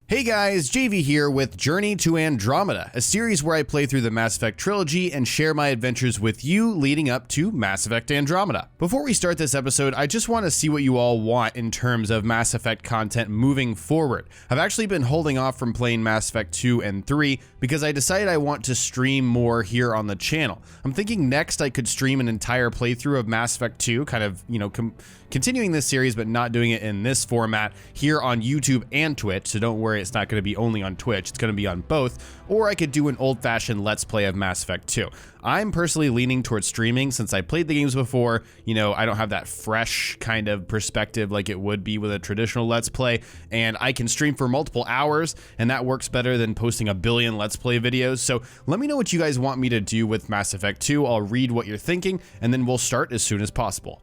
Hey guys, JV here with Journey to Andromeda, a series where I play through the Mass Effect trilogy and share my adventures with you leading up to Mass Effect Andromeda. Before we start this episode, I just want to see what you all want in terms of Mass Effect content moving forward. I've actually been holding off from playing Mass Effect 2 and 3 because I decided I want to stream more here on the channel. I'm thinking next I could stream an entire playthrough of Mass Effect 2, kind of, continuing this series but not doing it in this format here on YouTube and Twitch, so don't worry, it's not going to be only on Twitch, it's going to be on both, or I could do an old-fashioned Let's Play of Mass Effect 2. I'm personally leaning towards streaming since I played the games before. I don't have that fresh kind of perspective like it would be with a traditional Let's Play, and I can stream for multiple hours, and that works better than posting a billion Let's Play videos. So let me know what you guys want me to do with Mass Effect 2. I'll read what you're thinking, and then we'll start as soon as possible.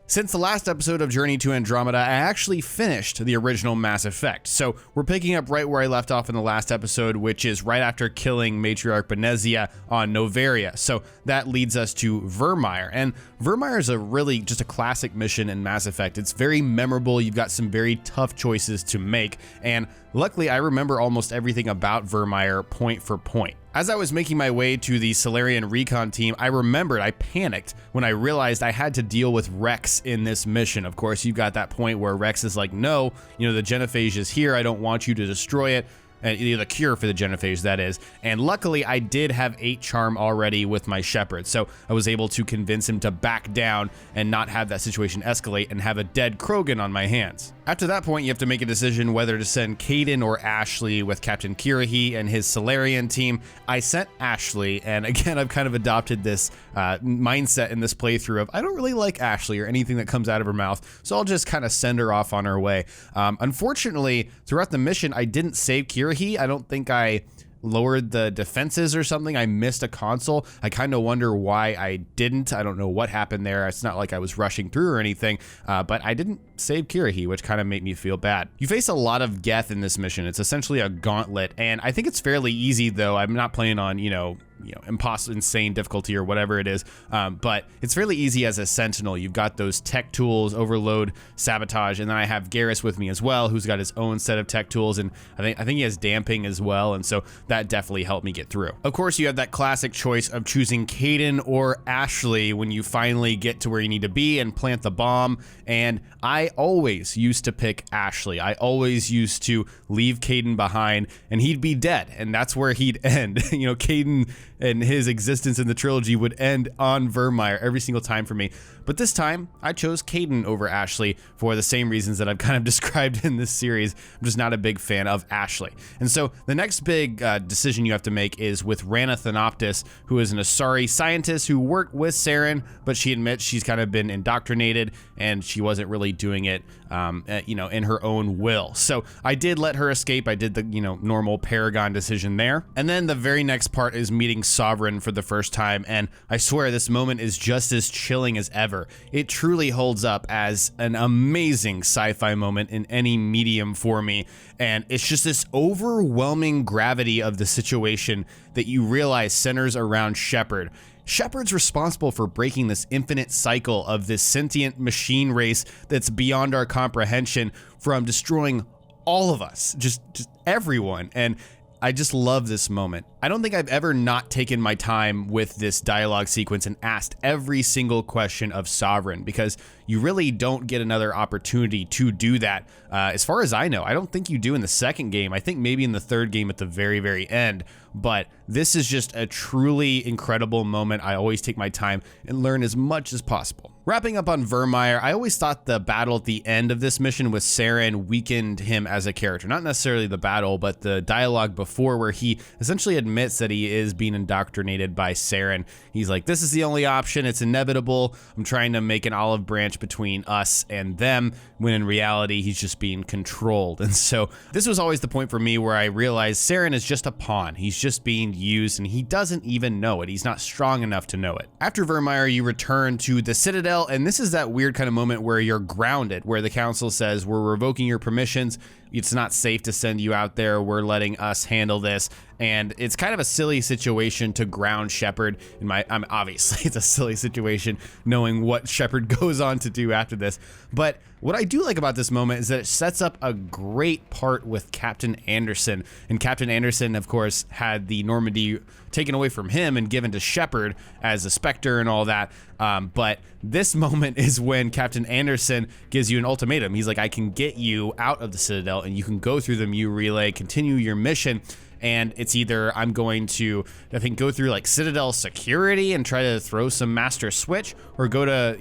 Since the last episode of Journey to Andromeda, I actually finished the original Mass Effect, so we're picking up right where I left off in the last episode, which is right after killing Matriarch Benezia on Noveria. So that leads us to Virmire, and Virmire is really just a classic mission in Mass Effect. It's very memorable, you've got some very tough choices to make, and luckily I remember almost everything about Virmire point for point. As I was making my way to the Salarian recon team, I panicked when I realized I had to deal with Rex in this mission. Of course, you've got that point where Rex is like, no, the genophage is here, I don't want you to destroy it. And the cure for the genophage, that is. And luckily, I did have 8 charm already with my Shepard, so I was able to convince him to back down and not have that situation escalate and have a dead Krogan on my hands. After that point, you have to make a decision whether to send Kaidan or Ashley with Captain Kirrahe and his Salarian team. I sent Ashley, and again, I've kind of adopted this mindset in this playthrough of I don't really like Ashley or anything that comes out of her mouth, so I'll just kind of send her off on her way. Unfortunately, throughout the mission, I didn't save Kirrahe. I don't think I lowered the defenses or something. I missed a console. I kind of wonder why I didn't. I don't know what happened there. It's not like I was rushing through or anything, but I didn't save Kirrahe, which kind of made me feel bad. You face a lot of Geth in this mission. It's essentially a gauntlet, and I think it's fairly easy, though. I'm not playing on, impossible, insane difficulty or whatever it is, but it's fairly easy as a Sentinel. You've got those tech tools, overload, sabotage, and then I have Garrus with me as well, who's got his own set of tech tools, and I think he has damping as well, and so that definitely helped me get through. Of course, you have that classic choice of choosing Kaidan or Ashley when you finally get to where you need to be and plant the bomb, and I always used to pick Ashley. I always used to leave Kaidan behind, and he'd be dead, and that's where he'd end. Kaidan and his existence in the trilogy would end on Virmire every single time for me. But this time, I chose Kaidan over Ashley for the same reasons that I've kind of described in this series. I'm just not a big fan of Ashley. And so the next big decision you have to make is with Rana Thanoptis, who is an Asari scientist who worked with Saren, but she admits she's kind of been indoctrinated and she wasn't really doing it, in her own will. So I did let her escape. I did the, normal Paragon decision there. And then the very next part is meeting Sovereign for the first time, and I swear this moment is just as chilling as ever. It truly holds up as an amazing sci-fi moment in any medium for me, and it's just this overwhelming gravity of the situation that you realize centers around Shepard. Shepard's responsible for breaking this infinite cycle of this sentient machine race that's beyond our comprehension, from destroying all of us, just everyone, and I just love this moment. I don't think I've ever not taken my time with this dialogue sequence and asked every single question of Sovereign, because you really don't get another opportunity to do that. As far as I know, I don't think you do in the second game. I think maybe in the third game at the very, very end, but this is just a truly incredible moment. I always take my time and learn as much as possible. Wrapping up on Virmire, I always thought the battle at the end of this mission with Saren weakened him as a character. Not necessarily the battle, but the dialogue before, where he essentially admits that he is being indoctrinated by Saren. He's like, this is the only option, it's inevitable. I'm trying to make an olive branch between us and them, when in reality, he's just being controlled. And so this was always the point for me where I realized Saren is just a pawn. He's just being used, and he doesn't even know it. He's not strong enough to know it. After Virmire, you return to the Citadel, and this is that weird kind of moment where you're grounded, where the council says, we're revoking your permissions, it's not safe to send you out there, we're letting us handle this. And it's kind of a silly situation to ground Shepard. Obviously it's a silly situation knowing what Shepard goes on to do after this. But what I do like about this moment is that it sets up a great part with Captain Anderson. And Captain Anderson, of course, had the Normandy taken away from him and given to Shepard as a Spectre and all that. But this moment is when Captain Anderson gives you an ultimatum. He's like, I can get you out of the Citadel and you can go through the Mu Relay, continue your mission. And it's either I'm going to, I think, go through like Citadel security and try to throw some master switch, or go to,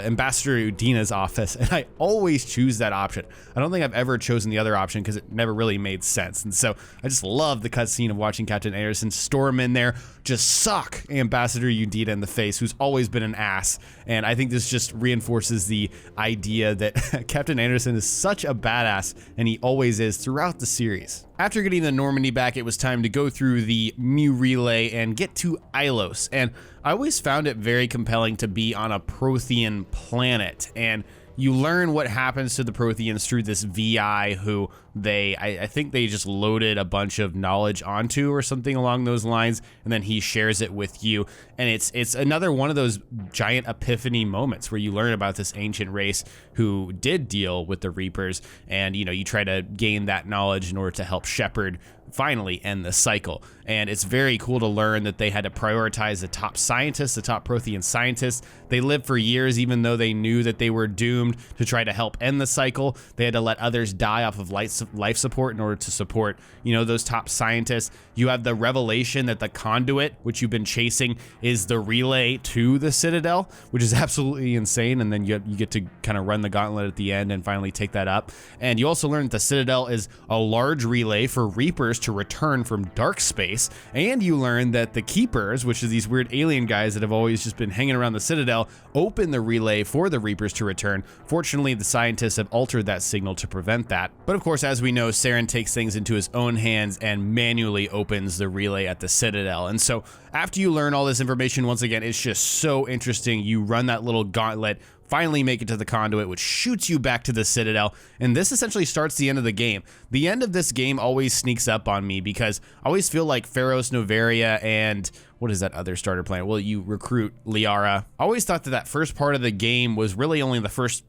Ambassador Udina's office. And I always choose that option. I don't think I've ever chosen the other option because it never really made sense. And so I just love the cutscene of watching Captain Anderson storm in there, just suck Ambassador Udina in the face, who's always been an ass. And I think this just reinforces the idea that Captain Anderson is such a badass, and he always is throughout the series. After getting the Normandy back, it was time to go through the Mu Relay and get to Ilos. And I always found it very compelling to be on a Prothean planet. And you learn what happens to the Protheans through this VI who I think they just loaded a bunch of knowledge onto or something along those lines, and then he shares it with you. And it's another one of those giant epiphany moments where you learn about this ancient race who did deal with the Reapers, and you try to gain that knowledge in order to help Shepard finally end the cycle. And it's very cool to learn that they had to prioritize the top scientists, the top Prothean scientists. They lived for years even though they knew that they were doomed to try to help end the cycle. They had to let others die off of life support in order to support, those top scientists. You have the revelation that the conduit, which you've been chasing, is the relay to the Citadel, which is absolutely insane. And then you get to kind of run the gauntlet at the end and finally take that up. And you also learn that the Citadel is a large relay for Reapers to return from dark space. And you learn that the Keepers, which is these weird alien guys that have always just been hanging around the Citadel, open the relay for the Reapers to return. Fortunately, the scientists have altered that signal to prevent that. But of course, as we know, Saren takes things into his own hands and manually opens the relay at the Citadel. And so after you learn all this information, once again, it's just so interesting. You run that little gauntlet, finally make it to the conduit, which shoots you back to the Citadel, and this essentially starts the end of the game. The end of this game always sneaks up on me because I always feel like Pharos, Novaria, and what is that other starter planet? Well, you recruit Liara. I always thought that first part of the game was really only the first,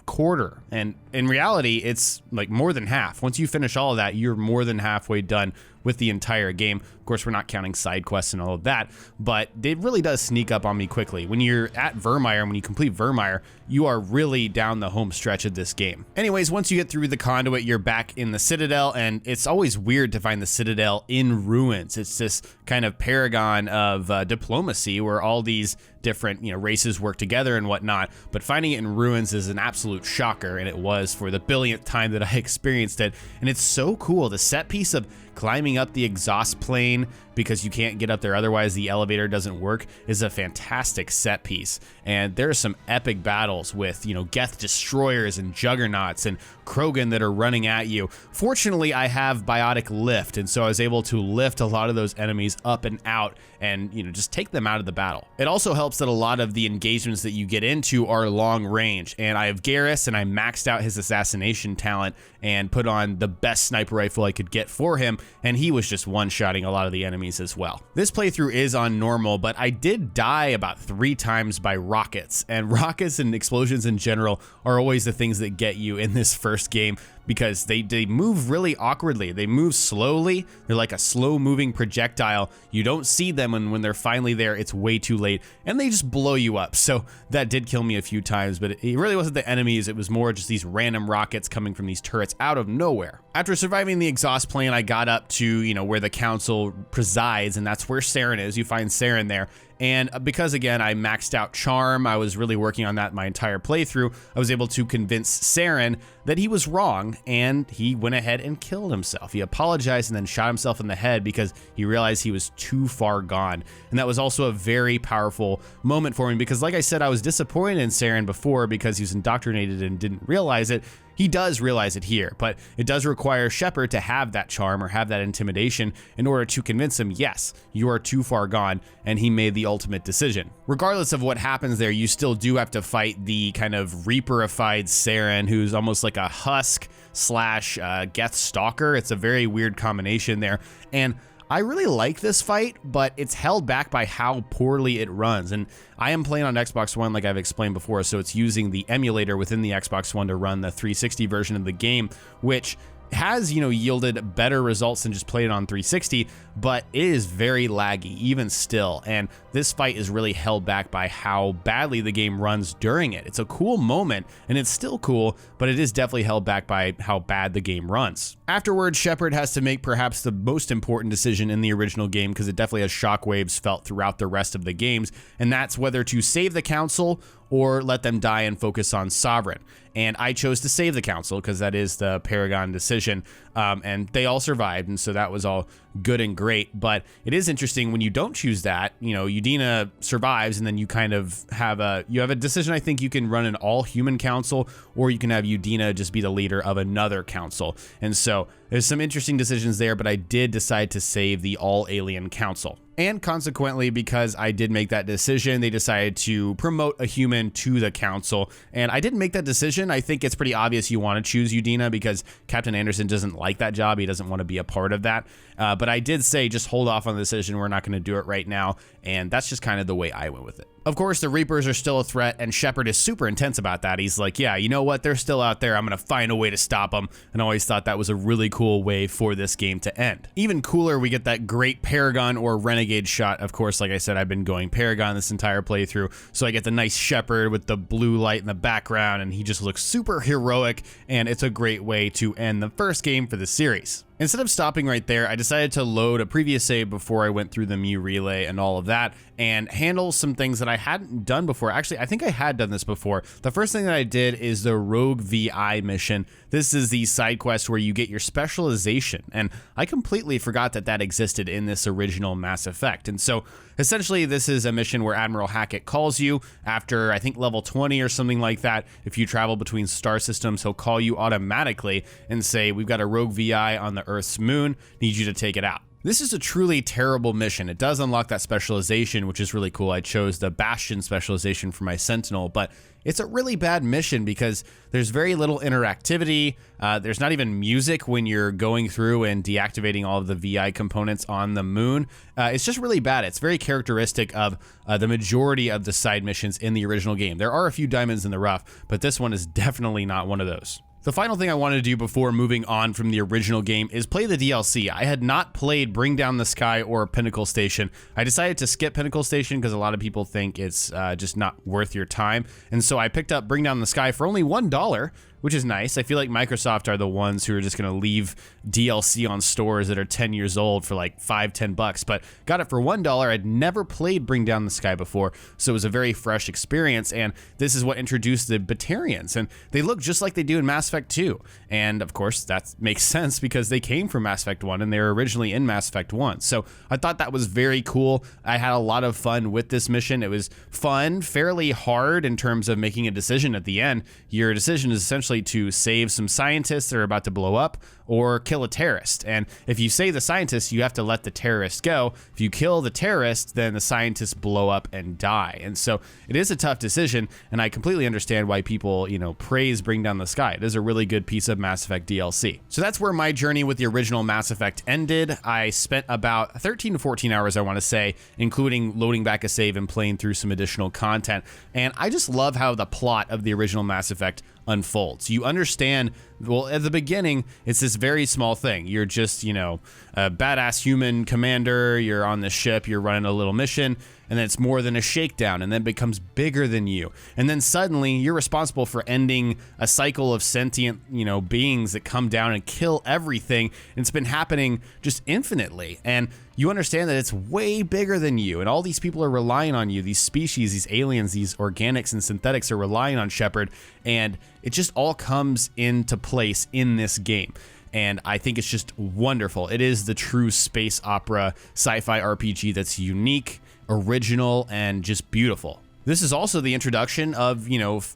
quarter, and in reality, it's like more than half. Once you finish all of that, you're more than halfway done with the entire game. Of course, we're not counting side quests and all of that, but it really does sneak up on me quickly. When you're at Virmire, when you complete Virmire, you are really down the home stretch of this game. Anyways, once you get through the conduit, you're back in the Citadel, and it's always weird to find the Citadel in ruins. It's this kind of paragon of diplomacy where all these different races work together and whatnot, but finding it in ruins is an absolute shocker, and it was for the billionth time that I experienced it. And it's so cool. The set piece of climbing up the exhaust plane because you can't get up there otherwise the elevator doesn't work is a fantastic set piece. And there's some epic battles with Geth destroyers and juggernauts and Krogan that are running at you. Fortunately, I have biotic lift, and so I was able to lift a lot of those enemies up and out and just take them out of the battle. It also helps that a lot of the engagements that you get into are long range, and I have Garrus, and I maxed out his assassination talent and put on the best sniper rifle I could get for him, and he was just one-shotting a lot of the enemies as well. This playthrough is on normal, but I did die about 3 times by rockets, and rockets and explosions in general are always the things that get you in this first game because they move really awkwardly. They move slowly. They're like a slow-moving projectile. You don't see them, and when they're finally there, it's way too late, and they just blow you up. So that did kill me a few times, but it really wasn't the enemies. It was more just these random rockets coming from these turrets out of nowhere. After surviving the exhaust plane, I got up to, where the council presides, and that's where Saren is. You find Saren there. And because, again, I maxed out Charm, I was really working on that my entire playthrough, I was able to convince Saren that he was wrong, and he went ahead and killed himself. He apologized and then shot himself in the head because he realized he was too far gone. And that was also a very powerful moment for me because, like I said, I was disappointed in Saren before because he was indoctrinated and didn't realize it. He does realize it here, but it does require Shepard to have that charm or have that intimidation in order to convince him, yes, you are too far gone, and he made the ultimate decision. Regardless of what happens there, you still do have to fight the kind of Reaperified Saren, who's almost like a husk slash Geth stalker. It's a very weird combination there, and I really like this fight, but it's held back by how poorly it runs. And I am playing on Xbox One, like I've explained before, so it's using the emulator within the Xbox One to run the 360 version of the game, which has, yielded better results than just playing on 360, but it is very laggy even still. And this fight is really held back by how badly the game runs during it. It's a cool moment and it's still cool, but it is definitely held back by how bad the game runs. Afterwards, Shepard has to make perhaps the most important decision in the original game, because it definitely has shockwaves felt throughout the rest of the games, and that's whether to save the council or let them die and focus on Sovereign. And I chose to save the council because that is the Paragon decision, and they all survived, and so that was all good and great. But it is interesting when you don't choose that. Udina survives, and then you kind of have a decision. I think you can run an all-human council, or you can have Udina just be the leader of another council. And so there's some interesting decisions there, but I did decide to save the all-alien council. And consequently, because I did make that decision, they decided to promote a human to the council. And I didn't make that decision. I think it's pretty obvious you want to choose Udina because Captain Anderson doesn't like that job. He doesn't want to be a part of that. But I did say, just hold off on the decision. We're not going to do it right now. And that's just kind of the way I went with it. Of course, the Reapers are still a threat, and Shepard is super intense about that. He's like, yeah, you know what? They're still out there. I'm going to find a way to stop them. And I always thought that was a really cool way for this game to end. Even cooler, we get that great Paragon or Renegade shot. Of course, like I said, I've been going Paragon this entire playthrough, so I get the nice Shepard with the blue light in the background, and he just looks super heroic, and it's a great way to end the first game for the series. Instead of stopping right there, I decided to load a previous save before I went through the Mew Relay and all of that, and handle some things that I hadn't done before. Actually, I think I had done this before. The first thing that I did is the Rogue VI mission. This is the side quest where you get your specialization, and I completely forgot that that existed in this original Mass Effect. And so essentially this is a mission where Admiral Hackett calls you after, I think, level 20 or something like that. If you travel between star systems, he'll call you automatically and say, we've got a Rogue VI on the Earth's moon, need you to take it out. This is a truly terrible mission. It does unlock that specialization, which is really cool. I chose the Bastion specialization for my Sentinel, but it's a really bad mission because there's very little interactivity. There's not even music when you're going through and deactivating all of the VI components on the moon. It's just really bad. It's very characteristic of the majority of the side missions in the original game. There are a few diamonds in the rough, but this one is definitely not one of those. The final thing I wanted to do before moving on from the original game is play the DLC. I had not played Bring Down the Sky or Pinnacle Station. I decided to skip Pinnacle Station because a lot of people think it's just not worth your time. And so I picked up Bring Down the Sky for only $1, which is nice. I feel like Microsoft are the ones who are just going to leave DLC on stores that are 10 years old for like $5-10, but got it for $1. I'd never played Bring Down the Sky before, so it was a very fresh experience, and this is what introduced the Batarians, and they look just like they do in Mass Effect 2, and of course that makes sense because they came from Mass Effect 1 and they were originally in Mass Effect 1, so I thought that was very cool. I had a lot of fun with this mission. It was fun, fairly hard in terms of making a decision at the end. Your decision is essentially to save some scientists that are about to blow up or kill a terrorist. And if you save the scientists, you have to let the terrorist go. If you kill the terrorist, then the scientists blow up and die. And so it is a tough decision, and I completely understand why people, praise Bring Down the Sky. It is a really good piece of Mass Effect DLC. So that's where my journey with the original Mass Effect ended. I spent about 13 to 14 hours, I want to say, including loading back a save and playing through some additional content. And I just love how the plot of the original Mass Effect unfolds. You understand, well, at the beginning, it's this very small thing. You're just, a badass human commander, you're on the ship, you're running a little mission, and then it's more than a shakedown, and then it becomes bigger than you. And then suddenly, you're responsible for ending a cycle of sentient, beings that come down and kill everything, and it's been happening just infinitely. And you understand that it's way bigger than you, and all these people are relying on you. These species, these aliens, these organics and synthetics are relying on Shepard, and it just all comes into place in this game. And I think it's just wonderful. It is the true space opera sci-fi RPG that's unique, original, and just beautiful. This is also the introduction of,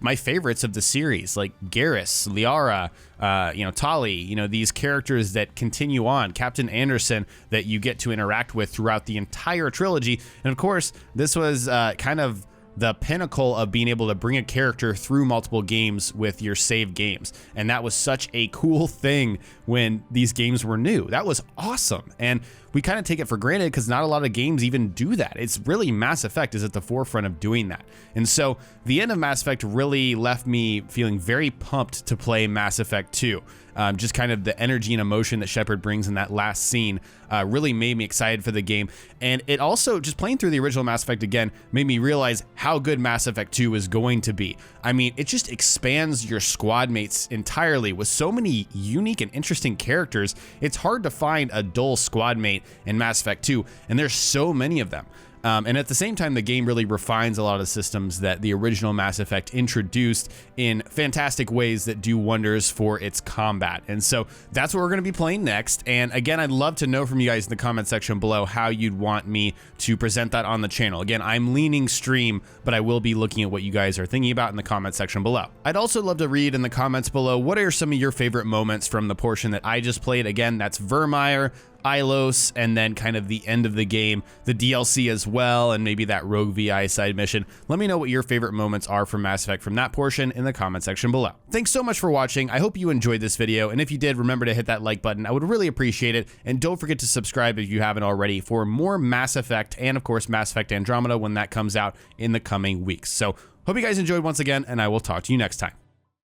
my favorites of the series, like Garrus, Liara, Tali, these characters that continue on, Captain Anderson, that you get to interact with throughout the entire trilogy. And of course, this was kind of the pinnacle of being able to bring a character through multiple games with your save games. And that was such a cool thing when these games were new. That was awesome. And we kind of take it for granted because not a lot of games even do that. It's really Mass Effect is at the forefront of doing that. And so the end of Mass Effect really left me feeling very pumped to play Mass Effect 2. Just kind of the energy and emotion that Shepard brings in that last scene really made me excited for the game. And it also, just playing through the original Mass Effect again, made me realize how good Mass Effect 2 is going to be. I mean, it just expands your squad mates entirely with so many unique and interesting characters. It's hard to find a dull squad mate in Mass Effect 2, and there's so many of them. And at the same time, the game really refines a lot of the systems that the original Mass Effect introduced in fantastic ways that do wonders for its combat. And so that's what we're going to be playing next. And again, I'd love to know from you guys in the comment section below how you'd want me to present that on the channel. Again, I'm leaning stream, but I will be looking at what you guys are thinking about in the comment section below. I'd also love to read in the comments below, what are some of your favorite moments from the portion that I just played? Again, that's Virmire, Ilos, and then kind of the end of the game, the DLC as well, and maybe that Rogue VI side mission. Let me know what your favorite moments are from Mass Effect from that portion in the comment section below. Thanks so much for watching. I hope you enjoyed this video, and if you did, remember to hit that like button. I would really appreciate it, and don't forget to subscribe if you haven't already for more Mass Effect, and of course Mass Effect Andromeda when that comes out in the coming weeks. So hope you guys enjoyed once again, and I will talk to you next time.